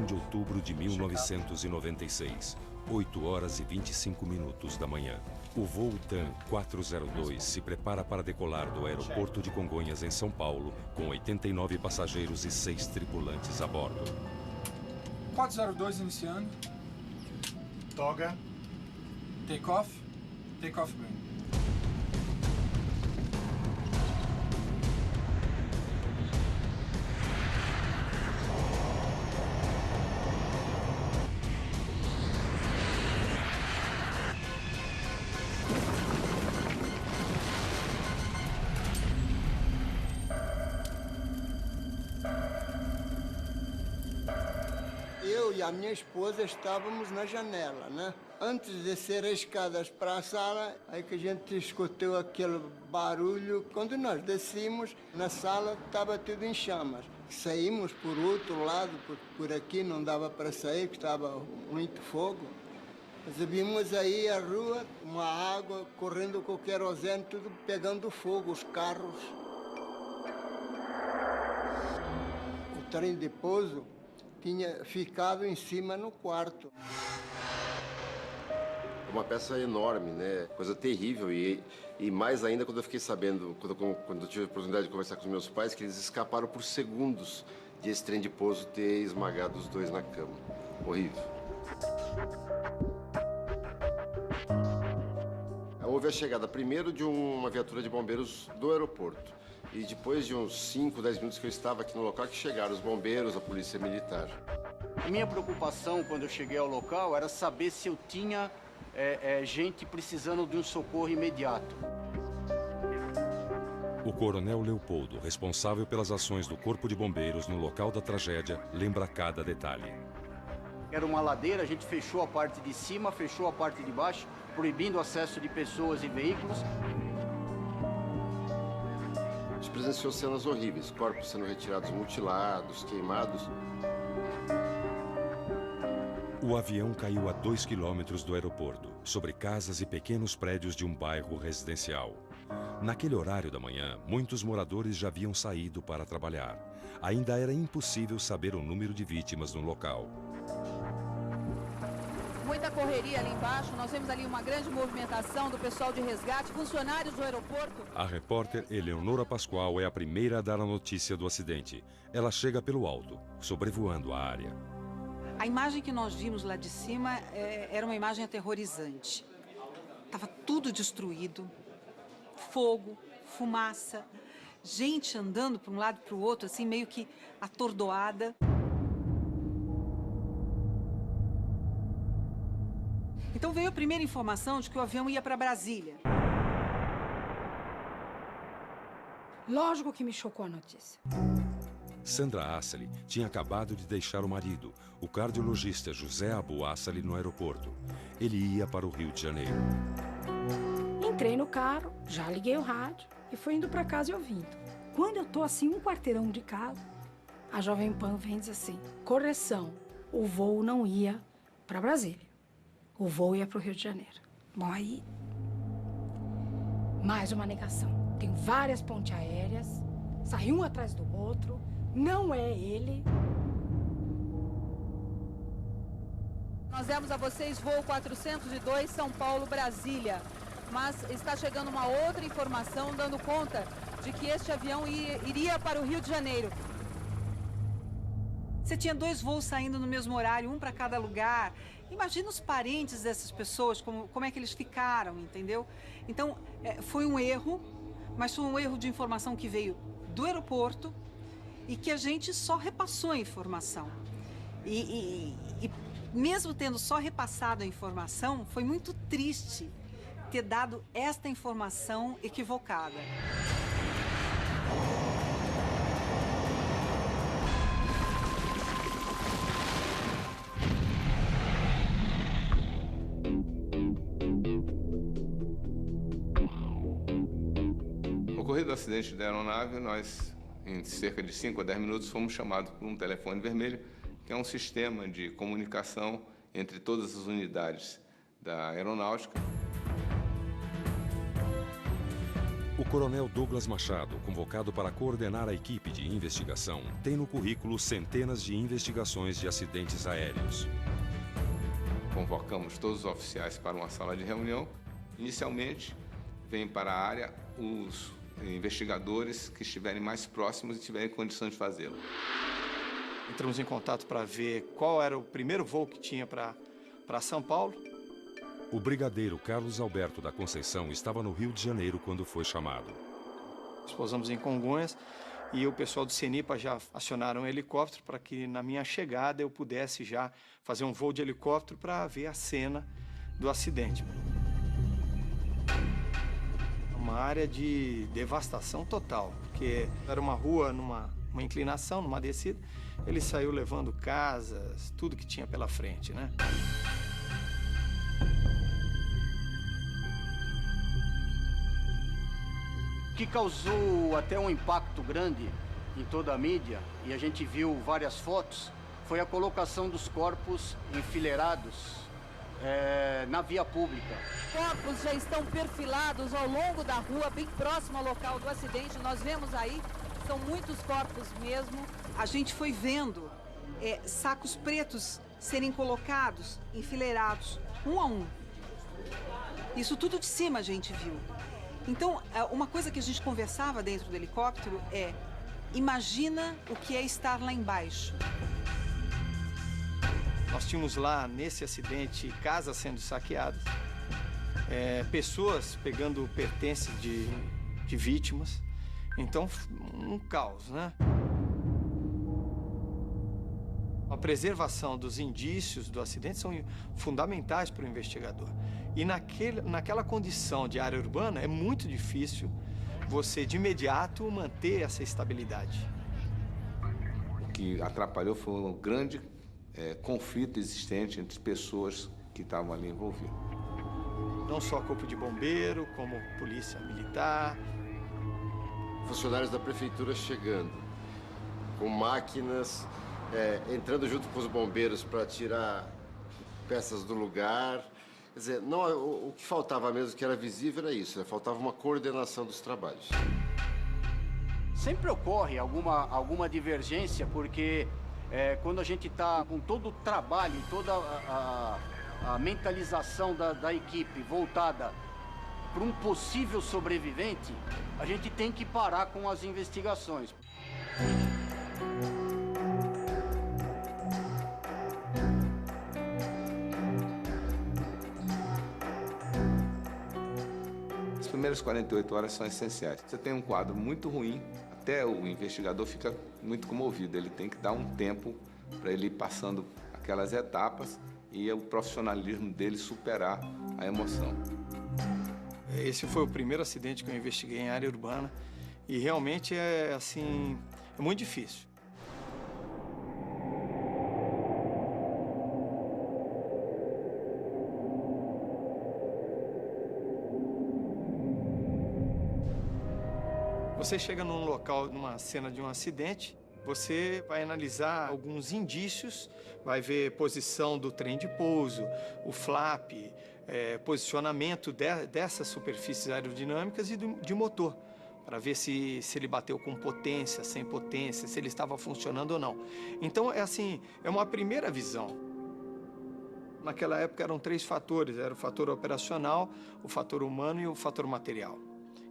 de outubro de 1996, 8 horas e 25 minutos da manhã. O voo TAM 402 se prepara para decolar do aeroporto de Congonhas, em São Paulo, com 89 passageiros e 6 tripulantes a bordo. 402 iniciando. Toga. Take off. Take off green. Eu e a minha esposa estávamos na janela, né? Antes de descer as escadas para a sala, aí que a gente escutou aquele barulho. Quando nós descemos, na sala estava tudo em chamas. Saímos por outro lado, por aqui não dava para sair, que estava muito fogo. Mas vimos aí a rua, uma água correndo com o querosene, tudo pegando fogo, os carros. O trem de pouso tinha ficado em cima no quarto. Uma peça enorme, né? Coisa terrível. E mais ainda quando eu fiquei sabendo, quando eu tive a oportunidade de conversar com os meus pais, que eles escaparam por segundos de esse trem de pouso ter esmagado os dois na cama. Horrível. Houve a chegada primeiro de uma viatura de bombeiros do aeroporto. E depois de uns 5, 10 minutos que eu estava aqui no local, que chegaram os bombeiros, a polícia militar. A minha preocupação quando eu cheguei ao local era saber se eu tinha gente precisando de um socorro imediato. O coronel Leopoldo, responsável pelas ações do Corpo de Bombeiros no local da tragédia, lembra cada detalhe. Era uma ladeira, a gente fechou a parte de cima, fechou a parte de baixo, proibindo o acesso de pessoas e veículos. A gente presenciou cenas horríveis, corpos sendo retirados mutilados, queimados. O avião caiu a 2 quilômetros do aeroporto, sobre casas e pequenos prédios de um bairro residencial. Naquele horário da manhã, muitos moradores já haviam saído para trabalhar. Ainda era impossível saber o número de vítimas no local. Muita correria ali embaixo, nós vemos ali uma grande movimentação do pessoal de resgate, funcionários do aeroporto. A repórter Eleonora Pascoal é a primeira a dar a notícia do acidente. Ela chega pelo alto, sobrevoando a área. A imagem que nós vimos lá de cima era uma imagem aterrorizante. Estava tudo destruído, fogo, fumaça, gente andando para um lado e para o outro, assim, meio que atordoada. Então veio a primeira informação de que o avião ia para Brasília. Lógico que me chocou a notícia. Sandra Assali tinha acabado de deixar o marido, o cardiologista José Abu Assali, no aeroporto. Ele ia para o Rio de Janeiro. Entrei no carro, já liguei o rádio e fui indo para casa e ouvindo. Quando eu tô assim, um quarteirão de casa, a Jovem Pan vem e diz assim: correção, o voo não ia para Brasília. O voo ia para o Rio de Janeiro. Bom, aí, mais uma negação. Tem várias pontes aéreas, sai um atrás do outro, não é ele. Nós demos a vocês voo 402 São Paulo-Brasília, mas está chegando uma outra informação dando conta de que este avião iria para o Rio de Janeiro. Você tinha 2 voos saindo no mesmo horário, um para cada lugar. Imagina os parentes dessas pessoas, como é que eles ficaram, entendeu? Então, foi um erro, mas foi um erro de informação que veio do aeroporto e que a gente só repassou a informação. E mesmo tendo só repassado a informação, foi muito triste ter dado esta informação equivocada. acidente da aeronave, nós, em cerca de 5 a 10 minutos, fomos chamados por um telefone vermelho, que é um sistema de comunicação entre todas as unidades da aeronáutica. O coronel Douglas Machado, convocado para coordenar a equipe de investigação, tem no currículo centenas de investigações de acidentes aéreos. Convocamos todos os oficiais para uma sala de reunião. Inicialmente, vêm para a área os investigadores que estiverem mais próximos e tiverem condição de fazê-lo. Entramos em contato para ver qual era o primeiro voo que tinha para São Paulo. O brigadeiro Carlos Alberto da Conceição estava no Rio de Janeiro quando foi chamado. Pousamos em Congonhas e o pessoal do CENIPA já acionaram um helicóptero para que na minha chegada eu pudesse já fazer um voo de helicóptero para ver a cena do acidente. Uma área de devastação total, porque era uma rua numa inclinação, numa descida. Ele saiu levando casas, tudo que tinha pela frente, né? O que causou até um impacto grande em toda a mídia, e a gente viu várias fotos, foi a colocação dos corpos enfileirados na via pública. Corpos já estão perfilados ao longo da rua, bem próximo ao local do acidente. Nós vemos aí, são muitos corpos mesmo. A gente foi vendo sacos pretos serem colocados, enfileirados, um a um. Isso tudo de cima a gente viu. Então, uma coisa que a gente conversava dentro do helicóptero é: imagina o que é estar lá embaixo. Nós tínhamos lá, nesse acidente, casas sendo saqueadas, pessoas pegando pertences de vítimas. Então, um caos, né? A preservação dos indícios do acidente são fundamentais para o investigador. E naquela condição de área urbana, é muito difícil você, de imediato, manter essa estabilidade. O que atrapalhou foi um grande conflito existente entre pessoas que estavam ali envolvidas. Não só corpo de bombeiro, como polícia militar. Funcionários da prefeitura chegando, com máquinas, entrando junto com os bombeiros para tirar peças do lugar. Quer dizer, não, o que faltava mesmo, que era visível, era isso, faltava uma coordenação dos trabalhos. Sempre ocorre alguma divergência, porque quando a gente está com todo o trabalho, toda a mentalização da equipe voltada para um possível sobrevivente, a gente tem que parar com as investigações. As primeiras 48 horas são essenciais. Você tem um quadro muito ruim, até o investigador fica muito comovido. Ele tem que dar um tempo para ele ir passando aquelas etapas e o profissionalismo dele superar a emoção. Esse foi o primeiro acidente que eu investiguei em área urbana e realmente é muito difícil. Você chega num local, numa cena de um acidente, você vai analisar alguns indícios, vai ver posição do trem de pouso, o flap, posicionamento dessas superfícies aerodinâmicas e de motor, para ver se ele bateu com potência, sem potência, se ele estava funcionando ou não. Então, é uma primeira visão. Naquela época eram 3 fatores, era o fator operacional, o fator humano e o fator material.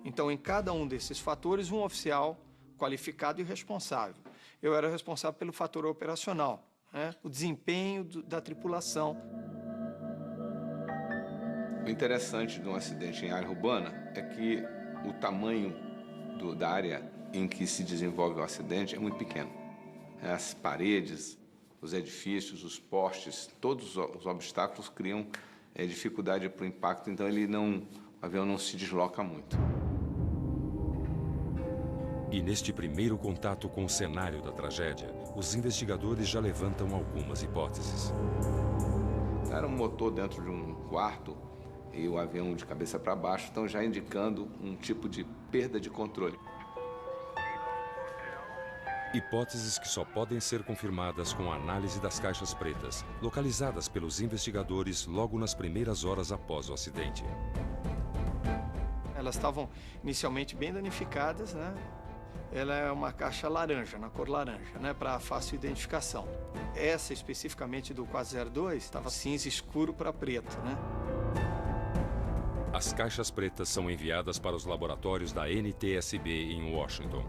Então, em cada um desses fatores, um oficial qualificado e responsável. Eu era responsável pelo fator operacional, né? O desempenho da tripulação. O interessante de um acidente em área urbana é que o tamanho da área em que se desenvolve o acidente é muito pequeno. As paredes, os edifícios, os postes, todos os obstáculos criam dificuldade para o impacto, então o avião não se desloca muito. E neste primeiro contato com o cenário da tragédia, os investigadores já levantam algumas hipóteses. Era um motor dentro de um quarto e o avião de cabeça para baixo, então já indicando um tipo de perda de controle. Hipóteses que só podem ser confirmadas com a análise das caixas pretas, localizadas pelos investigadores logo nas primeiras horas após o acidente. Elas estavam inicialmente bem danificadas, né? Ela é uma caixa laranja, na cor laranja, né? Para fácil identificação. Essa especificamente do 402 estava cinza escuro para preto, né? As caixas pretas são enviadas para os laboratórios da NTSB em Washington.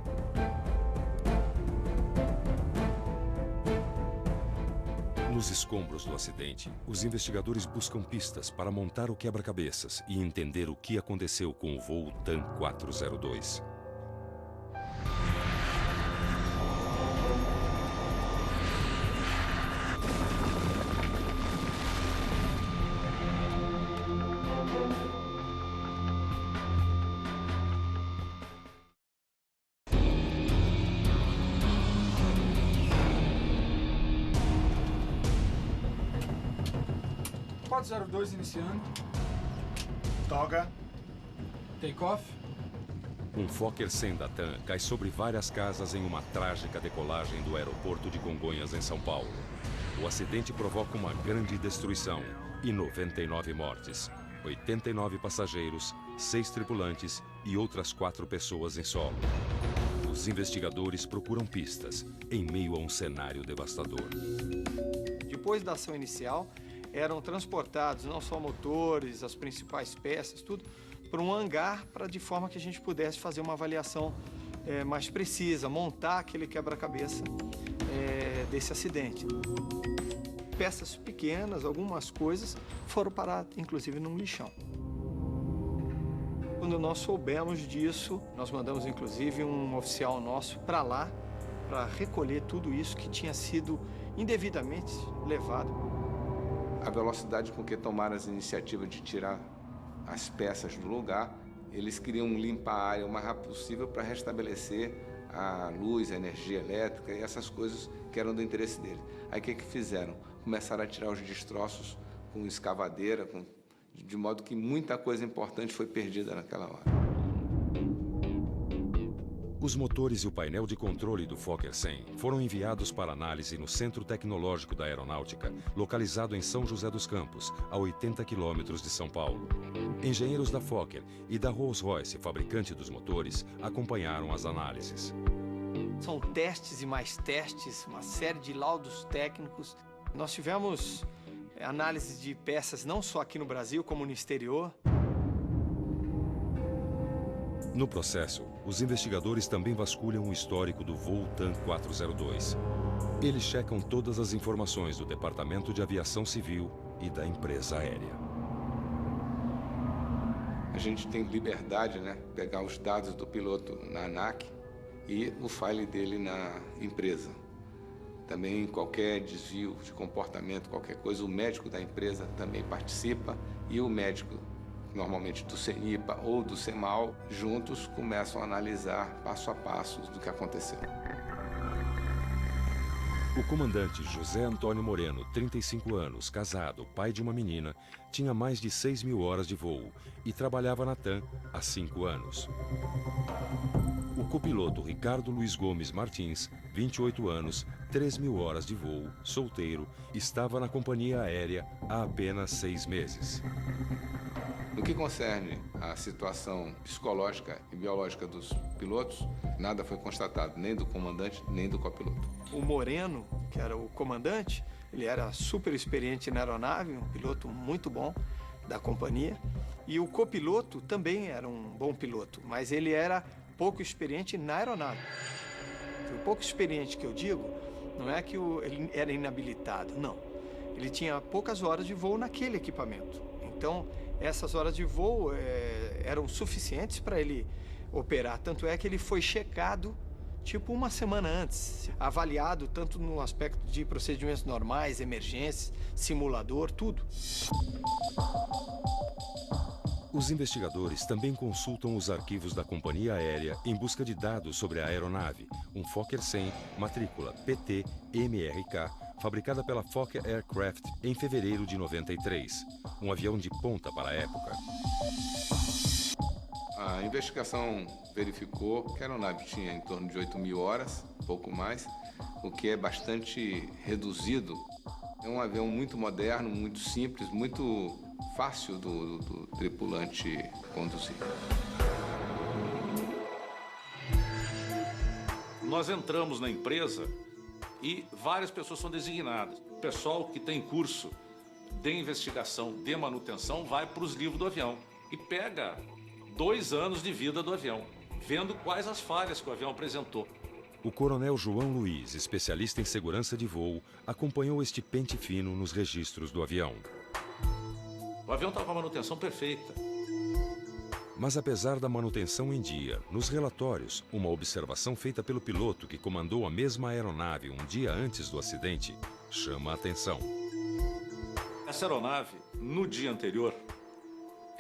Nos escombros do acidente, os investigadores buscam pistas para montar o quebra-cabeças e entender o que aconteceu com o voo TAM 402. .02 iniciando. Toga. Take-off. Um Fokker 100 da TAM cai sobre várias casas em uma trágica decolagem do aeroporto de Congonhas, em São Paulo. O acidente provoca uma grande destruição e 99 mortes, 89 passageiros, 6 tripulantes e outras 4 pessoas em solo. Os investigadores procuram pistas em meio a um cenário devastador. Depois da ação inicial, eram transportados não só motores, as principais peças, tudo, para um hangar, de forma que a gente pudesse fazer uma avaliação mais precisa, montar aquele quebra-cabeça desse acidente. Peças pequenas, algumas coisas, foram parar, inclusive, num lixão. Quando nós soubemos disso, nós mandamos, inclusive, um oficial nosso para lá, para recolher tudo isso que tinha sido indevidamente levado. A velocidade com que tomaram as iniciativas de tirar as peças do lugar, eles queriam limpar a área o mais rápido possível para restabelecer a luz, a energia elétrica e essas coisas que eram do interesse deles. Aí o que fizeram? Começaram a tirar os destroços com escavadeira, de modo que muita coisa importante foi perdida naquela hora. Os motores e o painel de controle do Fokker 100 foram enviados para análise no Centro Tecnológico da Aeronáutica, localizado em São José dos Campos, a 80 quilômetros de São Paulo. Engenheiros da Fokker e da Rolls-Royce, fabricante dos motores, acompanharam as análises. São testes e mais testes, uma série de laudos técnicos. Nós tivemos análise de peças não só aqui no Brasil, como no exterior. No processo, os investigadores também vasculham o histórico do voo TAM 402. Eles checam todas as informações do Departamento de Aviação Civil e da empresa aérea. A gente tem liberdade, né? Pegar os dados do piloto na ANAC e o file dele na empresa. Também qualquer desvio de comportamento, qualquer coisa, o médico da empresa também participa e o médico, normalmente do CENIPA ou do CEMAL, juntos começam a analisar passo a passo do que aconteceu. O comandante José Antônio Moreno, 35 anos, casado, pai de uma menina, tinha mais de 6.000 horas de voo e trabalhava na TAM há 5 anos. O copiloto Ricardo Luiz Gomes Martins, 28 anos, 3.000 horas de voo, solteiro, estava na companhia aérea há apenas 6 meses. No que concerne à situação psicológica e biológica dos pilotos, nada foi constatado, nem do comandante, nem do copiloto. O Moreno, que era o comandante, ele era super experiente na aeronave, um piloto muito bom da companhia. E o copiloto também era um bom piloto, mas ele era pouco experiente na aeronave. O pouco experiente que eu digo, não é que ele era inabilitado, não. Ele tinha poucas horas de voo naquele equipamento. Então, essas horas de voo eram suficientes para ele operar. Tanto é que ele foi checado, tipo, uma semana antes. Avaliado tanto no aspecto de procedimentos normais, emergências, simulador, tudo. Os investigadores também consultam os arquivos da companhia aérea em busca de dados sobre a aeronave, um Fokker 100, matrícula PT-MRK, fabricada pela Fokker Aircraft em fevereiro de 93, um avião de ponta para a época. A A investigação verificou que a aeronave tinha em torno de 8.000 horas, pouco mais, o que é bastante reduzido. É um avião muito moderno, muito simples, muito fácil do tripulante conduzir. Nós entramos na empresa e várias pessoas são designadas. O pessoal que tem curso de investigação, de manutenção, vai para os livros do avião e pega 2 anos de vida do avião, vendo quais as falhas que o avião apresentou. O coronel João Luiz, especialista em segurança de voo, acompanhou este pente fino nos registros do avião. O avião estava com a manutenção perfeita. Mas apesar da manutenção em dia, nos relatórios, uma observação feita pelo piloto que comandou a mesma aeronave um dia antes do acidente chama a atenção. Essa aeronave, no dia anterior,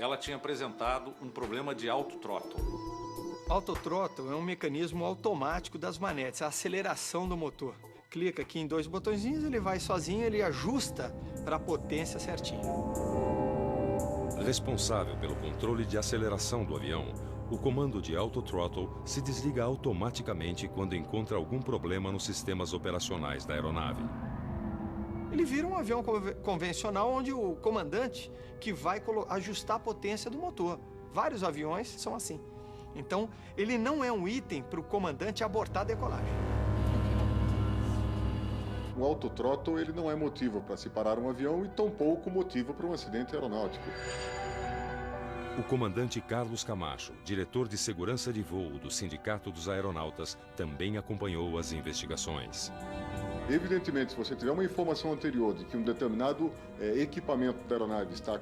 ela tinha apresentado um problema de autothrottle. Autothrottle é um mecanismo automático das manetes, a aceleração do motor. Clica aqui em 2 botõezinhos, ele vai sozinho, ele ajusta para a potência certinho. Responsável pelo controle de aceleração do avião, o comando de autothrottle se desliga automaticamente quando encontra algum problema nos sistemas operacionais da aeronave. Ele vira um avião convencional onde o comandante que vai ajustar a potência do motor. Vários aviões são assim. Então, ele não é um item para o comandante abortar a decolagem. O autothrottle ele não é motivo para se parar um avião e tampouco motivo para um acidente aeronáutico. O comandante Carlos Camacho, diretor de segurança de voo do Sindicato dos Aeronautas, também acompanhou as investigações. Evidentemente, se você tiver uma informação anterior de que um determinado equipamento da aeronave está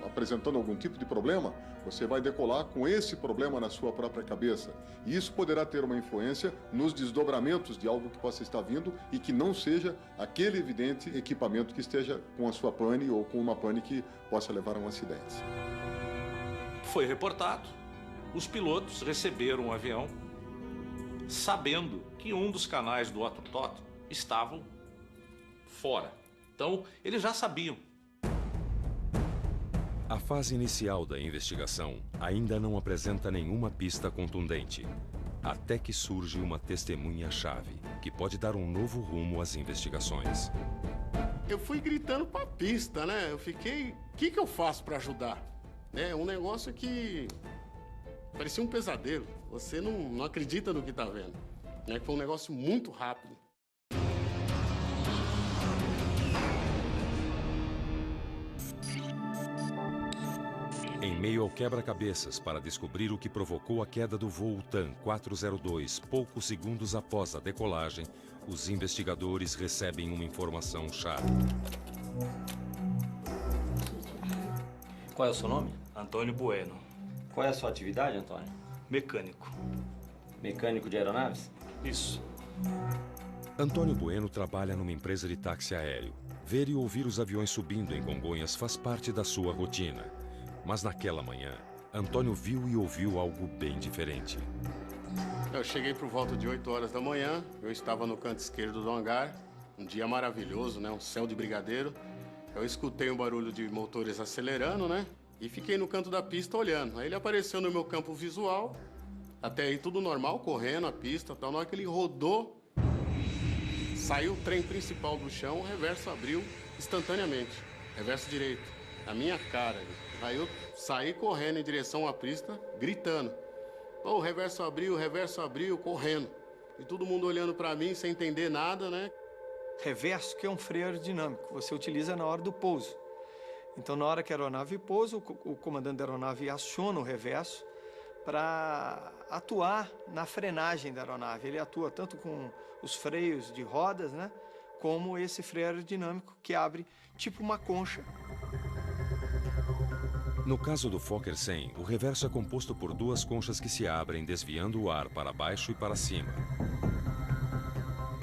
apresentando algum tipo de problema, você vai decolar com esse problema na sua própria cabeça. E isso poderá ter uma influência nos desdobramentos de algo que possa estar vindo e que não seja aquele evidente equipamento que esteja com a sua pane ou com uma pane que possa levar a um acidente. Foi reportado, os pilotos receberam um avião sabendo que um dos canais do autothrottle estavam fora. Então, eles já sabiam. A fase inicial da investigação ainda não apresenta nenhuma pista contundente, até que surge uma testemunha-chave, que pode dar um novo rumo às investigações. Eu fui gritando pra pista, né? Eu fiquei... O que eu faço pra ajudar? É um negócio que... parecia um pesadelo. Você não acredita no que tá vendo. Né? Foi um negócio muito rápido. Em meio ao quebra-cabeças para descobrir o que provocou a queda do voo TAM 402 poucos segundos após a decolagem, os investigadores recebem uma informação-chave. Qual é o seu nome? Antônio Bueno. Qual é a sua atividade, Antônio? Mecânico. Mecânico de aeronaves? Isso. Antônio Bueno trabalha numa empresa de táxi aéreo. Ver e ouvir os aviões subindo em Congonhas faz parte da sua rotina. Mas naquela manhã, Antônio viu e ouviu algo bem diferente. Eu cheguei por volta de 8 horas da manhã, eu estava no canto esquerdo do hangar, um dia maravilhoso, né? Um céu de brigadeiro. Eu escutei um barulho de motores acelerando, né? E fiquei no canto da pista olhando. Aí ele apareceu no meu campo visual, até aí tudo normal, correndo a pista, tal. Na hora que ele rodou, saiu o trem principal do chão, o reverso abriu instantaneamente, reverso direito, na minha cara. Aí eu saí correndo em direção à pista, gritando. O reverso abriu, correndo. E todo mundo olhando para mim sem entender nada, né? Reverso, que é um freio aerodinâmico, você utiliza na hora do pouso. Então, na hora que a aeronave pousa, o comandante da aeronave aciona o reverso para atuar na frenagem da aeronave. Ele atua tanto com os freios de rodas, né, como esse freio aerodinâmico que abre tipo uma concha. No caso do Fokker 100, o reverso é composto por 2 conchas que se abrem, desviando o ar para baixo e para cima.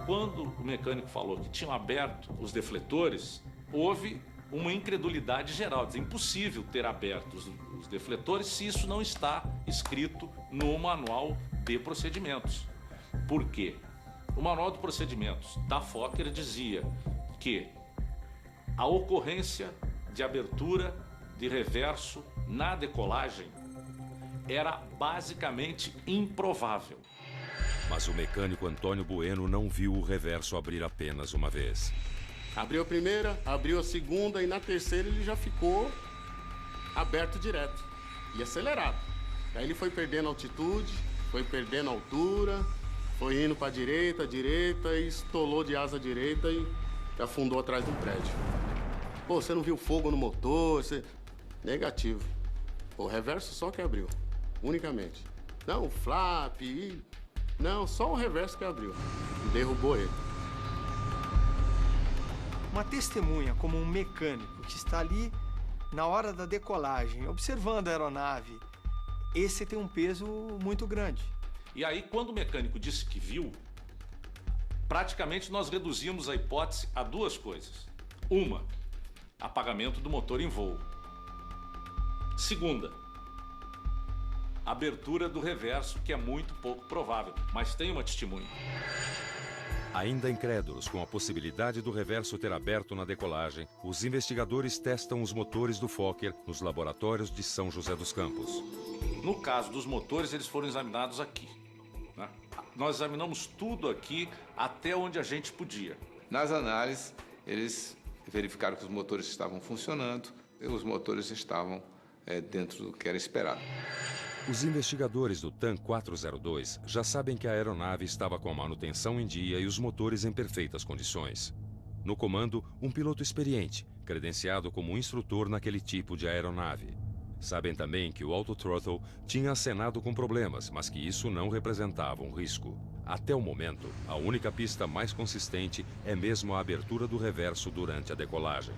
Quando o mecânico falou que tinham aberto os defletores, houve uma incredulidade geral. É impossível ter aberto os defletores se isso não está escrito no manual de procedimentos. Por quê? O manual de procedimentos da Fokker dizia que a ocorrência de abertura de reverso na decolagem era basicamente improvável. Mas o mecânico Antônio Bueno não viu o reverso abrir apenas uma vez. Abriu a primeira, abriu a segunda e na terceira ele já ficou aberto direto e acelerado. Aí ele foi perdendo altitude, foi perdendo altura, foi indo para a direita e estolou de asa direita e afundou atrás do prédio. Pô, você não viu fogo no motor? Negativo. O reverso só que abriu, unicamente. Não, o flap, não, só o reverso que abriu. Derrubou ele. Uma testemunha, como um mecânico que está ali na hora da decolagem, observando a aeronave, esse tem um peso muito grande. E aí, quando o mecânico disse que viu, praticamente nós reduzimos a hipótese a duas coisas. Uma, apagamento do motor em voo. Segunda, abertura do reverso, que é muito pouco provável, mas tem uma testemunha. Ainda incrédulos com a possibilidade do reverso ter aberto na decolagem, os investigadores testam os motores do Fokker nos laboratórios de São José dos Campos. No caso dos motores, eles foram examinados aqui, né? Nós examinamos tudo aqui até onde a gente podia. Nas análises, eles verificaram que os motores estavam funcionando e os motores estavam dentro do que era esperado. Os investigadores do TAM 402 já sabem que a aeronave estava com a manutenção em dia e os motores em perfeitas condições. No comando, um piloto experiente, credenciado como instrutor naquele tipo de aeronave. Sabem também que o autothrottle tinha acenado com problemas, mas que isso não representava um risco. Até o momento, a única pista mais consistente é mesmo a abertura do reverso durante a decolagem.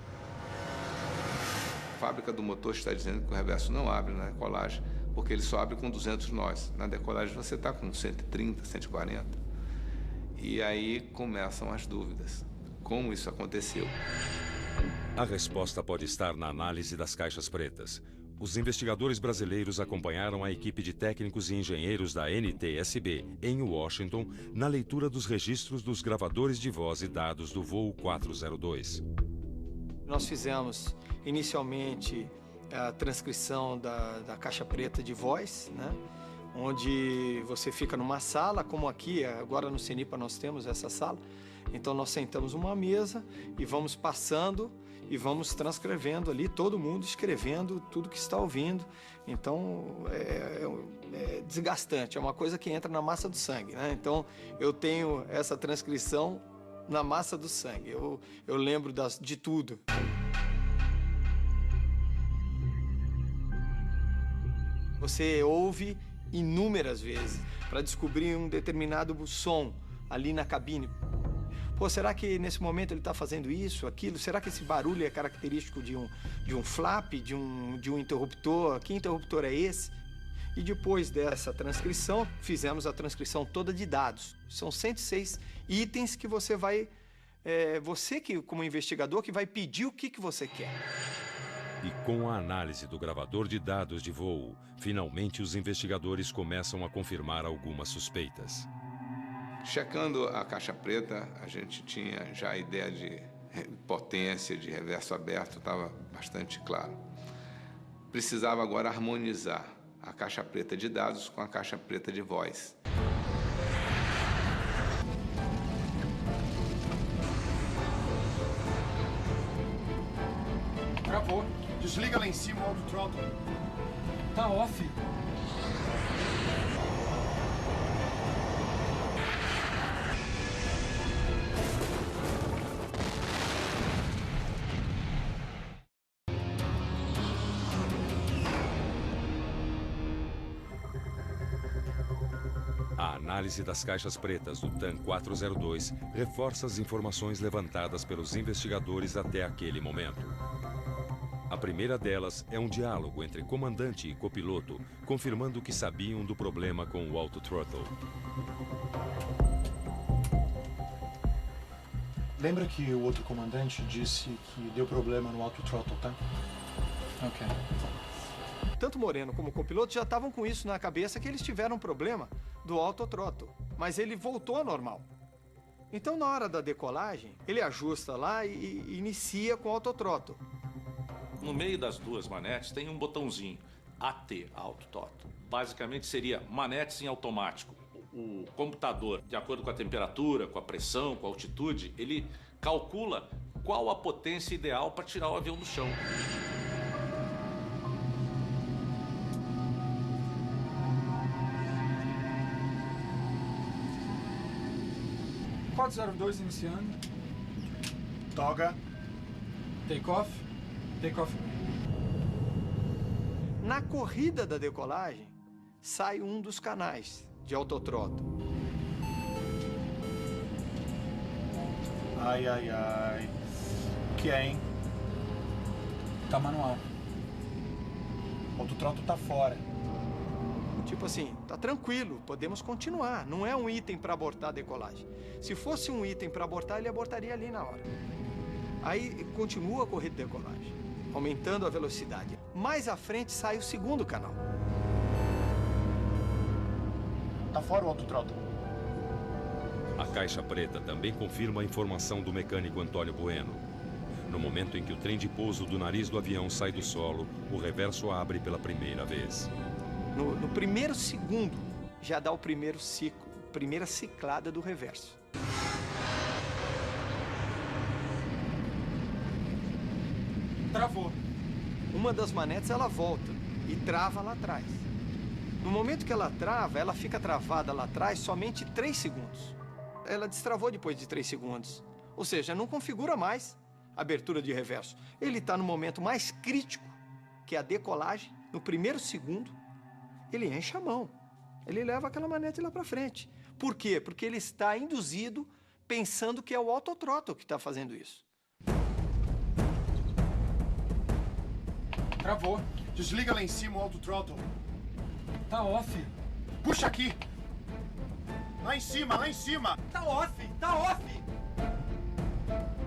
A fábrica do motor está dizendo que o reverso não abre na decolagem, porque ele só abre com 200 nós. Na decolagem você está com 130, 140. E aí começam as dúvidas. Como isso aconteceu? A resposta pode estar na análise das caixas pretas. Os investigadores brasileiros acompanharam a equipe de técnicos e engenheiros da NTSB, em Washington, na leitura dos registros dos gravadores de voz e dados do voo 402. Nós fizemos, inicialmente, a transcrição da caixa preta de voz, né? Onde você fica numa sala, como aqui, agora no CENIPA nós temos essa sala. Então nós sentamos numa mesa e vamos passando e vamos transcrevendo ali, todo mundo escrevendo tudo que está ouvindo. Então é desgastante, é uma coisa que entra na massa do sangue, né? Então eu tenho essa transcrição na massa do sangue, eu lembro de tudo. Você ouve inúmeras vezes para descobrir um determinado som ali na cabine. Pô, será que nesse momento ele está fazendo isso, aquilo? Será que esse barulho é característico de um flap, de um interruptor? Que interruptor é esse? E depois dessa transcrição, fizemos a transcrição toda de dados. São 106 itens que você vai... você, como investigador, que vai pedir o que você quer. E com a análise do gravador de dados de voo, finalmente os investigadores começam a confirmar algumas suspeitas. Checando a caixa preta, a gente tinha já a ideia de potência, de reverso aberto, estava bastante claro. Precisava agora harmonizar a caixa preta de dados com a caixa preta de voz. Gravou. Desliga lá em cima o autothrottle. Tá off. A análise das caixas pretas do TAM 402 reforça as informações levantadas pelos investigadores até aquele momento. A primeira delas é um diálogo entre comandante e copiloto, confirmando que sabiam do problema com o autothrottle. Lembra que o outro comandante disse que deu problema no autothrottle, tá? Ok. Tanto Moreno como o copiloto já estavam com isso na cabeça, que eles tiveram um problema do autothrottle, mas ele voltou ao normal. Então, na hora da decolagem, ele ajusta lá e inicia com o autothrottle. No meio das duas manetes tem um botãozinho, AT, autothrottle. basicamente seria manetes em automático. O computador, de acordo com a temperatura, com a pressão, com a altitude, ele calcula qual a potência ideal para tirar o avião do chão. Quatro 02 iniciando. Toga. Take off. Take off. Na corrida da decolagem, sai um dos canais de autothrottle. Ai, ai, ai. O que é, hein? Tá manual. O autothrottle tá fora. Tipo assim, tá tranquilo, podemos continuar. Não é um item para abortar a decolagem. Se fosse um item para abortar, ele abortaria ali na hora. Aí continua a corrida de decolagem, aumentando a velocidade. Mais à frente sai o segundo canal. Tá fora o autothrottle. A caixa preta também confirma a informação do mecânico Antônio Bueno. No momento em que o trem de pouso do nariz do avião sai do solo, o reverso abre pela primeira vez. No primeiro segundo, já dá o primeiro ciclo, primeira ciclada do reverso. Travou. Uma das manetes, ela volta e trava lá atrás. No momento que ela trava, ela fica travada lá atrás somente 3 segundos. Ela destravou depois de 3 segundos. Ou seja, não configura mais a abertura de reverso. Ele está no momento mais crítico, que é a decolagem. No primeiro segundo, ele enche a mão. Ele leva aquela manete lá para frente. Por quê? Porque ele está induzido pensando que é o autothrottle que está fazendo isso. Travou. Desliga lá em cima o autothrottle. Tá off. Puxa aqui. Lá em cima, lá em cima. Tá off, tá off.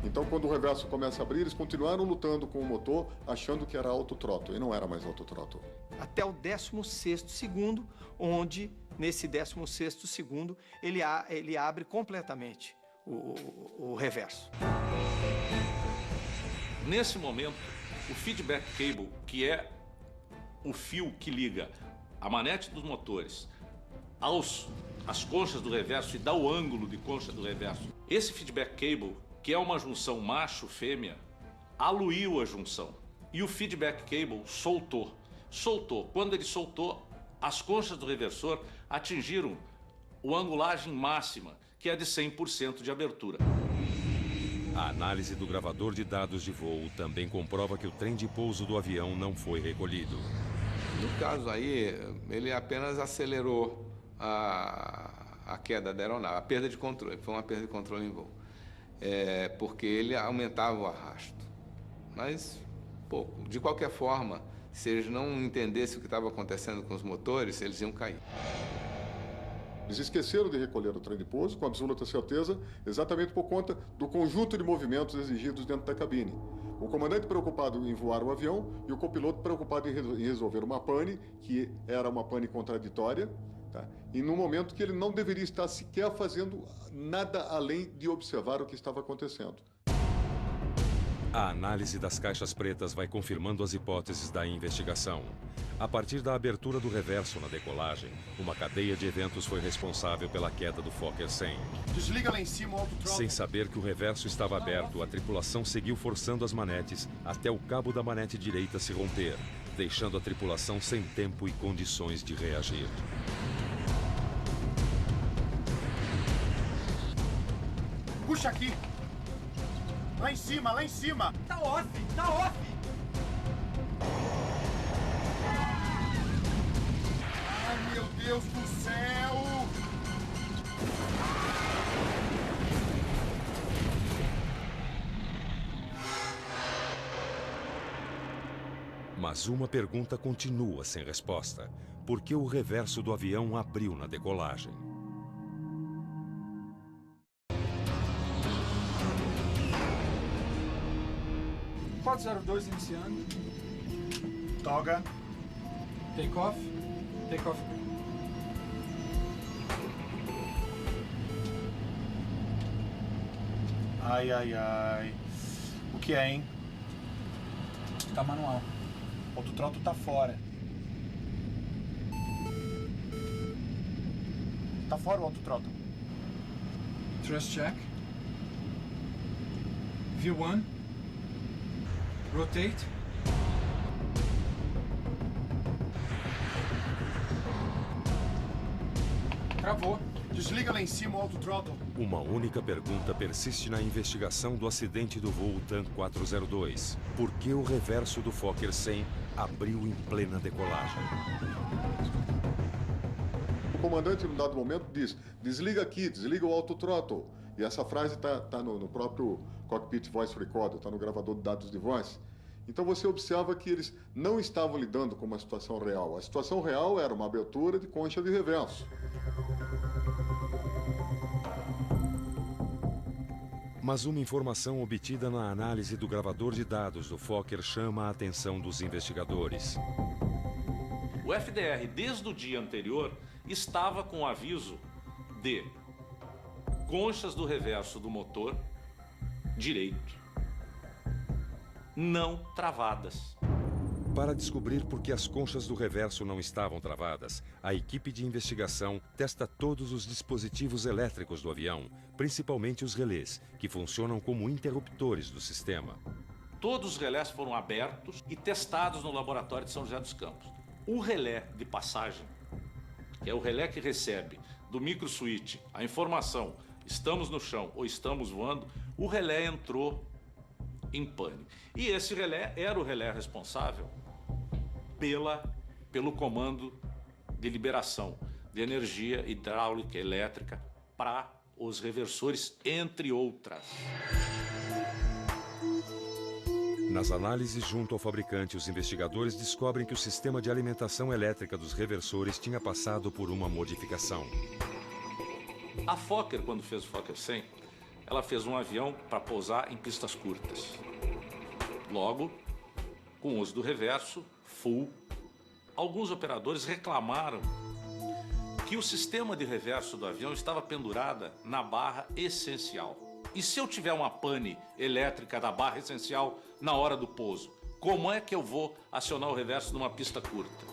Então, quando o reverso começa a abrir, eles continuaram lutando com o motor, achando que era autothrottle, e não era mais autothrottle. Até o 16º segundo, onde, nesse 16º segundo, ele abre completamente o reverso. Nesse momento, o feedback cable, que é o fio que liga a manete dos motores às conchas do reverso e dá o ângulo de concha do reverso, esse feedback cable, que é uma junção macho-fêmea, aluiu a junção. E o feedback cable soltou. Quando ele soltou, as conchas do reversor atingiram a angulagem máxima, que é de 100% de abertura. A análise do gravador de dados de voo também comprova que o trem de pouso do avião não foi recolhido. No caso aí, ele apenas acelerou a queda da aeronave, a perda de controle. Foi uma perda de controle em voo. Porque ele aumentava o arrasto. Mas, pouco. De qualquer forma, se eles não entendessem o que estava acontecendo com os motores, eles iam cair. Eles esqueceram de recolher o trem de pouso, com absoluta certeza, exatamente por conta do conjunto de movimentos exigidos dentro da cabine. O comandante preocupado em voar o avião e o copiloto preocupado em resolver uma pane, que era uma pane contraditória, tá? E num momento que ele não deveria estar sequer fazendo nada além de observar o que estava acontecendo. A análise das caixas pretas vai confirmando as hipóteses da investigação. A partir da abertura do reverso na decolagem, uma cadeia de eventos foi responsável pela queda do Fokker 100. Desliga lá em cima o autothrottle. Sem saber que o reverso estava aberto, a tripulação seguiu forçando as manetes até o cabo da manete direita se romper, deixando a tripulação sem tempo e condições de reagir. Puxa aqui. Lá em cima, lá em cima. Tá off, tá off. Ai, meu Deus do céu. Mas uma pergunta continua sem resposta. Por que o reverso do avião abriu na decolagem? Quatro 02 iniciando. Toga. Take off. Take off. Ai, ai, ai. O que é, hein? Tá manual. O autothrottle tá fora. Tá fora o autothrottle. Thrust check. V1. Rotate. Travou. Desliga lá em cima o autothrottle. Uma única pergunta persiste na investigação do acidente do voo TAM 402. Por que o reverso do Fokker 100 abriu em plena decolagem? O comandante, em dado momento, diz: desliga aqui, desliga o autothrottle. E essa frase está no próprio Cockpit Voice Recorder, está no gravador de dados de voz. Então você observa que eles não estavam lidando com uma situação real. A situação real era uma abertura de concha de reverso. Mas uma informação obtida na análise do gravador de dados do Fokker chama a atenção dos investigadores. O FDR, desde o dia anterior, estava com o aviso de conchas do reverso do motor direito não travadas. Para descobrir por que as conchas do reverso não estavam travadas, a equipe de investigação testa todos os dispositivos elétricos do avião, principalmente os relés, que funcionam como interruptores do sistema. Todos os relés foram abertos e testados no laboratório de São José dos Campos. O relé de passagem, que é o relé que recebe do microswitch a informação estamos no chão ou estamos voando, o relé entrou em pane. E esse relé era o relé responsável pelo comando de liberação de energia hidráulica, elétrica para os reversores, entre outras. Nas análises junto ao fabricante, os investigadores descobrem que o sistema de alimentação elétrica dos reversores tinha passado por uma modificação. A Fokker, quando fez o Fokker 100, ela fez um avião para pousar em pistas curtas. Logo, com o uso do reverso, full, alguns operadores reclamaram que o sistema de reverso do avião estava pendurada na barra essencial. E se eu tiver uma pane elétrica da barra essencial na hora do pouso, como é que eu vou acionar o reverso numa pista curta?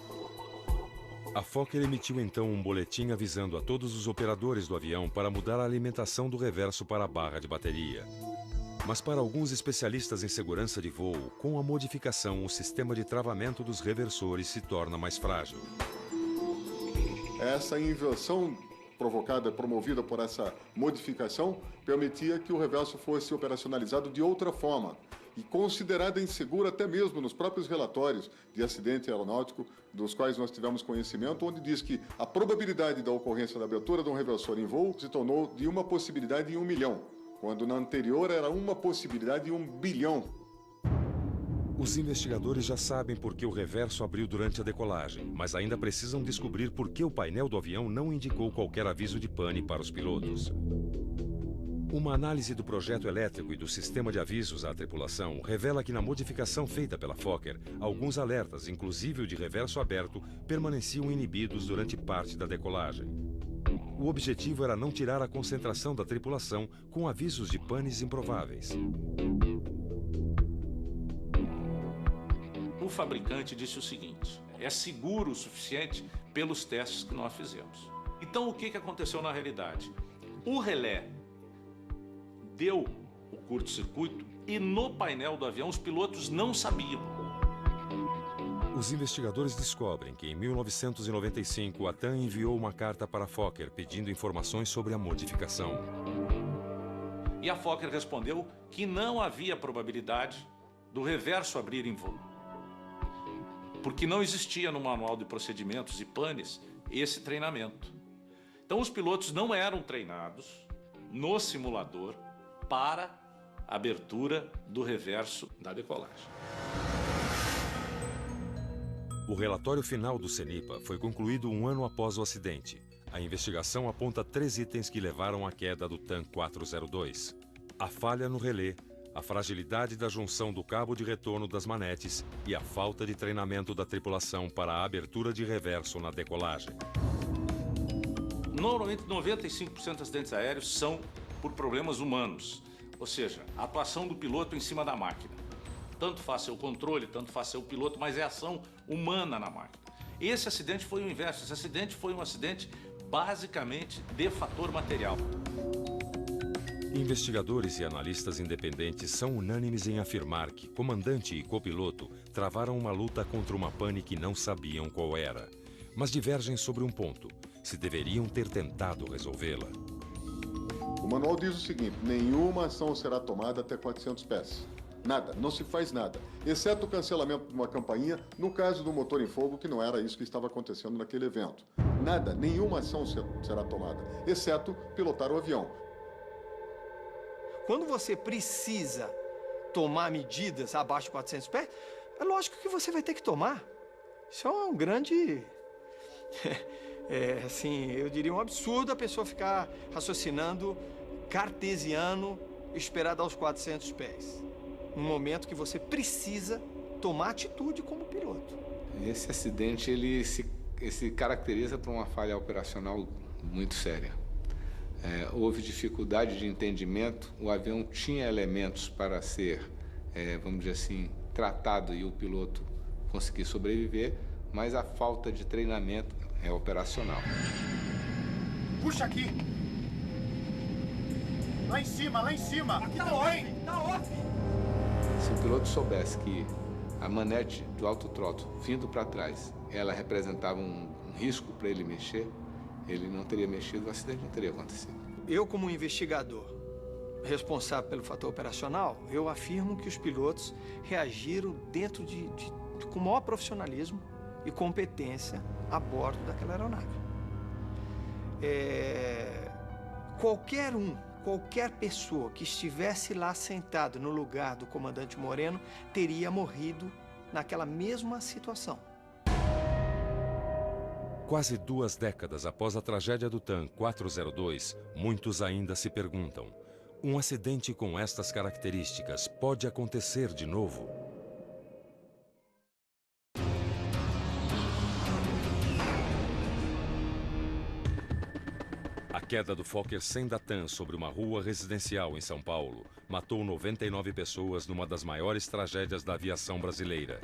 A Fokker emitiu então um boletim avisando a todos os operadores do avião para mudar a alimentação do reverso para a barra de bateria. Mas para alguns especialistas em segurança de voo, com a modificação, o sistema de travamento dos reversores se torna mais frágil. Essa inversão promovida por essa modificação, permitia que o reverso fosse operacionalizado de outra forma e considerada insegura até mesmo nos próprios relatórios de acidente aeronáutico, dos quais nós tivemos conhecimento, onde diz que a probabilidade da ocorrência da abertura de um reversor em voo se tornou de uma possibilidade em 1 milhão, quando na anterior era uma possibilidade em 1 bilhão. Os investigadores já sabem por que o reverso abriu durante a decolagem, mas ainda precisam descobrir por que o painel do avião não indicou qualquer aviso de pane para os pilotos. Uma análise do projeto elétrico e do sistema de avisos à tripulação revela que na modificação feita pela Fokker, alguns alertas, inclusive o de reverso aberto, permaneciam inibidos durante parte da decolagem. O objetivo era não tirar a concentração da tripulação com avisos de panes improváveis. O fabricante disse o seguinte: é seguro o suficiente pelos testes que nós fizemos. Então o que aconteceu na realidade? O relé deu o curto-circuito e no painel do avião os pilotos não sabiam. Os investigadores descobrem que em 1995 a TAM enviou uma carta para a Fokker pedindo informações sobre a modificação. E a Fokker respondeu que não havia probabilidade do reverso abrir em voo, porque não existia no manual de procedimentos e panes esse treinamento. Então os pilotos não eram treinados no simulador para a abertura do reverso da decolagem. O relatório final do CENIPA foi concluído 1 ano após o acidente. A investigação aponta 3 itens que levaram à queda do TAM 402. A falha no relé, a fragilidade da junção do cabo de retorno das manetes e a falta de treinamento da tripulação para a abertura de reverso na decolagem. Normalmente 95% dos acidentes aéreos são por problemas humanos, ou seja, a atuação do piloto em cima da máquina. Tanto faz seu controle, tanto faz seu piloto, mas é ação humana na máquina. Esse acidente foi o inverso, esse acidente foi um acidente basicamente de fator material. Investigadores e analistas independentes são unânimes em afirmar que comandante e copiloto travaram uma luta contra uma pane que não sabiam qual era, mas divergem sobre um ponto: se deveriam ter tentado resolvê-la. O manual diz o seguinte: nenhuma ação será tomada até 400 pés. Nada, não se faz nada, exceto o cancelamento de uma campainha no caso do motor em fogo, que não era isso que estava acontecendo naquele evento. Nada, nenhuma ação será tomada, exceto pilotar o avião. Quando você precisa tomar medidas abaixo de 400 pés, é lógico que você vai ter que tomar. Isso é um grande... assim, eu diria um absurdo a pessoa ficar raciocinando cartesiano e esperar dar os 400 pés. No momento que você precisa tomar atitude como piloto. Esse acidente, ele se caracteriza por uma falha operacional muito séria. Houve dificuldade de entendimento, o avião tinha elementos para ser, vamos dizer assim, tratado e o piloto conseguir sobreviver, mas a falta de treinamento é operacional. Puxa aqui! Lá em cima, lá em cima! Aqui tá off! Tá off! Se o piloto soubesse que a manete do autotrottle vindo para trás, ela representava um risco para ele mexer, ele não teria mexido, o acidente não teria acontecido. Eu, como investigador responsável pelo fator operacional, eu afirmo que os pilotos reagiram dentro com o maior profissionalismo e competência a bordo daquela aeronave. Qualquer pessoa que estivesse lá sentado no lugar do comandante Moreno teria morrido naquela mesma situação. Quase 2 décadas após a tragédia do TAM 402, muitos ainda se perguntam: um acidente com estas características pode acontecer de novo? A queda do Fokker 100 da TAM sobre uma rua residencial em São Paulo matou 99 pessoas numa das maiores tragédias da aviação brasileira.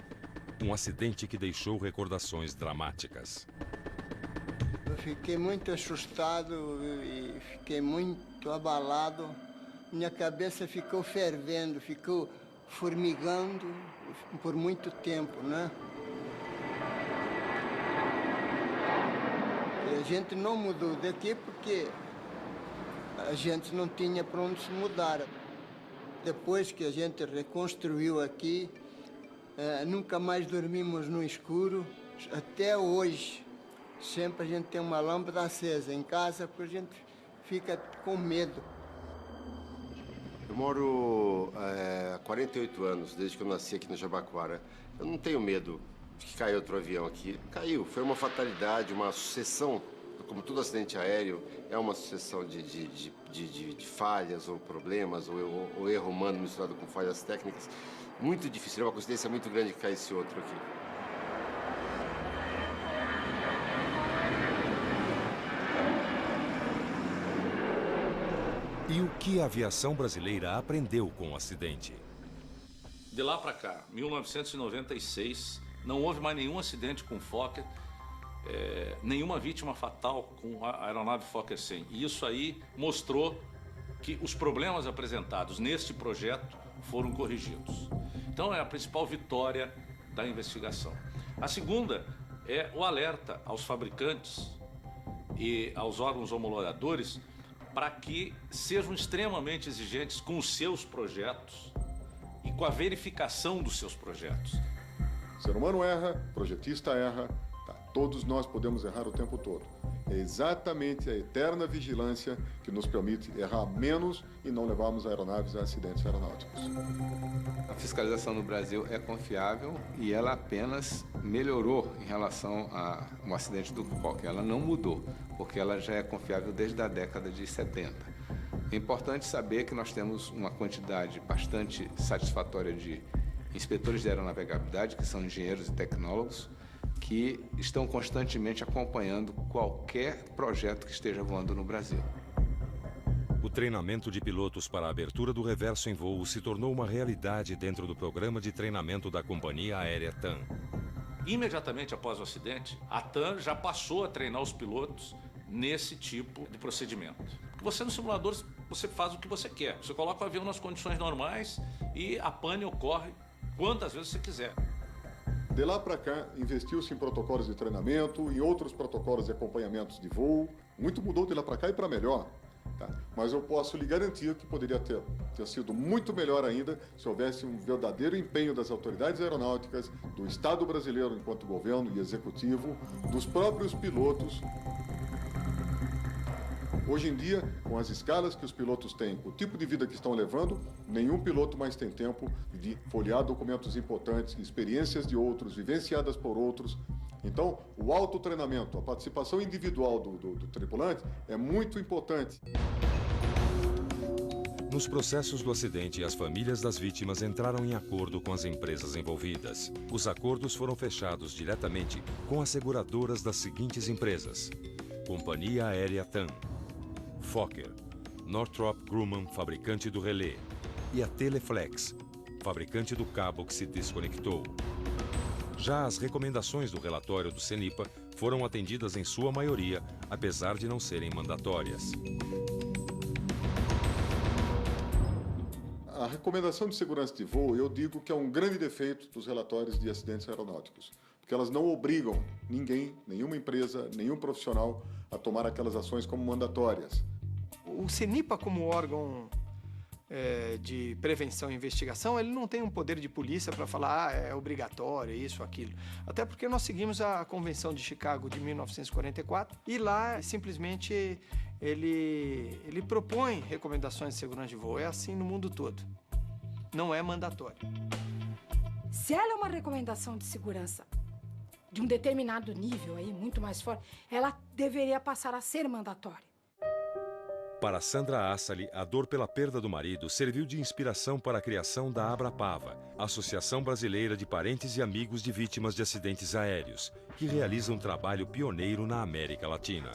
Um acidente que deixou recordações dramáticas. Eu fiquei muito assustado e fiquei muito abalado. Minha cabeça ficou fervendo, ficou formigando por muito tempo, né? E a gente não mudou daqui porque a gente não tinha para onde se mudar. Depois que a gente reconstruiu aqui, nunca mais dormimos no escuro, até hoje. Sempre a gente tem uma lâmpada acesa em casa porque a gente fica com medo. Eu moro há 48 anos, desde que eu nasci aqui no Jabaquara. Eu não tenho medo de que caia outro avião aqui. Caiu, foi uma fatalidade, uma sucessão, como todo acidente aéreo, é uma sucessão de falhas ou problemas, ou erro humano misturado com falhas técnicas. Muito difícil, é uma coincidência muito grande que caísse outro aqui. E o que a aviação brasileira aprendeu com o acidente? De lá para cá, 1996, não houve mais nenhum acidente com Fokker, nenhuma vítima fatal com a aeronave Fokker 100. E isso aí mostrou que os problemas apresentados neste projeto foram corrigidos. Então é a principal vitória da investigação. A segunda é o alerta aos fabricantes e aos órgãos homologadores para que sejam extremamente exigentes com os seus projetos e com a verificação dos seus projetos. O ser humano erra, o projetista erra, todos nós podemos errar o tempo todo. É exatamente a eterna vigilância que nos permite errar menos e não levarmos aeronaves a acidentes aeronáuticos. A fiscalização no Brasil é confiável e ela apenas melhorou em relação ao acidente do Fokker. Ela não mudou, porque ela já é confiável desde a década de 70. É importante saber que nós temos uma quantidade bastante satisfatória de inspetores de aeronavegabilidade, que são engenheiros e tecnólogos, que estão constantemente acompanhando qualquer projeto que esteja voando no Brasil. O treinamento de pilotos para a abertura do reverso em voo se tornou uma realidade dentro do programa de treinamento da companhia aérea TAM. Imediatamente após o acidente, a TAM já passou a treinar os pilotos nesse tipo de procedimento. Você no simulador, você faz o que você quer. Você coloca o avião nas condições normais e a pane ocorre quantas vezes você quiser. De lá para cá, investiu-se em protocolos de treinamento, em outros protocolos de acompanhamentos de voo. Muito mudou de lá para cá e para melhor. Tá? Mas eu posso lhe garantir que poderia ter sido muito melhor ainda se houvesse um verdadeiro empenho das autoridades aeronáuticas, do Estado brasileiro enquanto governo e executivo, dos próprios pilotos. Hoje em dia, com as escalas que os pilotos têm, o tipo de vida que estão levando, nenhum piloto mais tem tempo de folhear documentos importantes, experiências de outros, vivenciadas por outros. Então, o autotreinamento, a participação individual do tripulante é muito importante. Nos processos do acidente, as famílias das vítimas entraram em acordo com as empresas envolvidas. Os acordos foram fechados diretamente com as seguradoras das seguintes empresas: Companhia Aérea TAM, Fokker, Northrop Grumman, fabricante do relé, e a Teleflex, fabricante do cabo que se desconectou. Já as recomendações do relatório do CENIPA foram atendidas em sua maioria, apesar de não serem mandatórias. A recomendação de segurança de voo, eu digo que é um grande defeito dos relatórios de acidentes aeronáuticos, porque elas não obrigam ninguém, nenhuma empresa, nenhum profissional a tomar aquelas ações como mandatórias. O CENIPA, como órgão de prevenção e investigação, ele não tem um poder de polícia para falar é obrigatório, isso, aquilo. Até porque nós seguimos a Convenção de Chicago de 1944 e lá simplesmente ele propõe recomendações de segurança de voo. É assim no mundo todo. Não é mandatório. Se ela é uma recomendação de segurança de um determinado nível, aí, muito mais forte, ela deveria passar a ser mandatória. Para Sandra Assali, a dor pela perda do marido serviu de inspiração para a criação da Abrapava, Associação Brasileira de Parentes e Amigos de Vítimas de Acidentes Aéreos, que realiza um trabalho pioneiro na América Latina.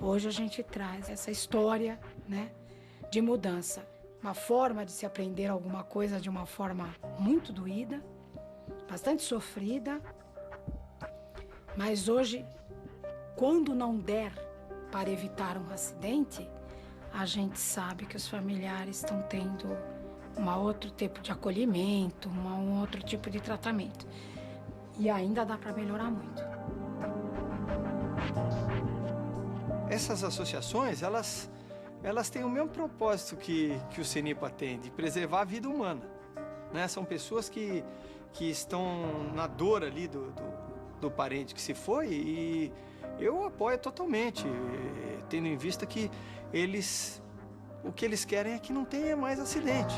Hoje a gente traz essa história, né, de mudança. Uma forma de se aprender alguma coisa de uma forma muito doída, bastante sofrida, mas hoje, quando não der para evitar um acidente, a gente sabe que os familiares estão tendo um outro tipo de acolhimento, um outro tipo de tratamento. E ainda dá para melhorar muito. Essas associações, elas têm o mesmo propósito que o CENIPA tem, de preservar a vida humana, né? São pessoas que estão na dor ali do parente que se foi, e eu apoio totalmente, tendo em vista que o que eles querem é que não tenha mais acidente.